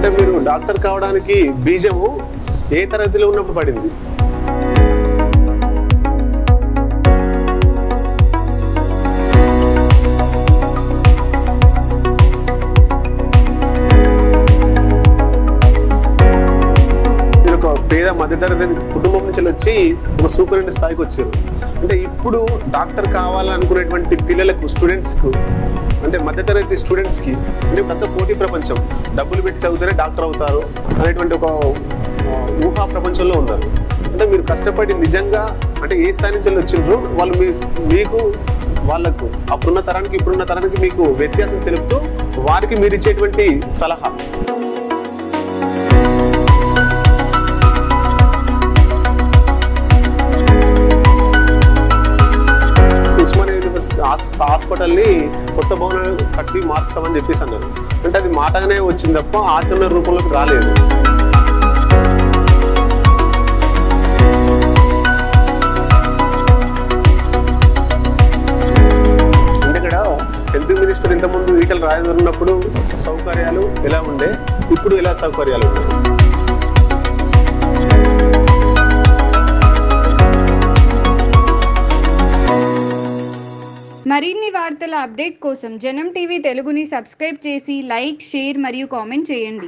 అంటే మీరు డాక్టర్ కావడానికి బీజము ఏ తరగతిలో ఉన్నప్పుడు పడింది? పేద మధ్యతరగతి కుటుంబం నుంచి వచ్చి ఒక సూపరింటెండెంట్ స్థాయికి వచ్చారు. అంటే ఇప్పుడు డాక్టర్ కావాలనుకునేటువంటి పిల్లలకు, స్టూడెంట్స్కు, అంటే మధ్యతరగతి స్టూడెంట్స్కి అంటే పెద్ద పోటీ ప్రపంచం, డబ్బులు పెట్టి చదివితేనే డాక్టర్ అవుతారు అనేటువంటి ఒక ఊహా ప్రపంచంలో ఉన్నారు. అంటే మీరు కష్టపడి నిజంగా అంటే ఏ స్థాయి నుంచి వచ్చిండ్రు వాళ్ళు మీకు వాళ్ళకు అప్పుడున్న తరానికి ఇప్పుడున్న తరానికి మీకు వ్యత్యాసం తెలుపుతూ వారికి మీరు ఇచ్చేటువంటి సలహా. హాస్పిటల్ని కొత్త భవనాలు కట్టి మార్చుతామని చెప్పేసి అన్నారు. అంటే అది మాటగానే వచ్చింది తప్ప ఆచరణ రూపంలోకి రాలేదు. అంటే ఇక్కడ హెల్త్ మినిస్టర్ ఇంతకుముందు ఈటల రాజేందర్ ఉన్నప్పుడు సౌకర్యాలు ఎలా ఉండే, ఇప్పుడు ఎలా సౌకర్యాలు ఉన్నాయి? మరిన్ని వార్తల అప్డేట్ కోసం జనం టీవీ తెలుగుని సబ్స్క్రైబ్ చేసి లైక్, షేర్ మరియు కామెంట్ చేయండి.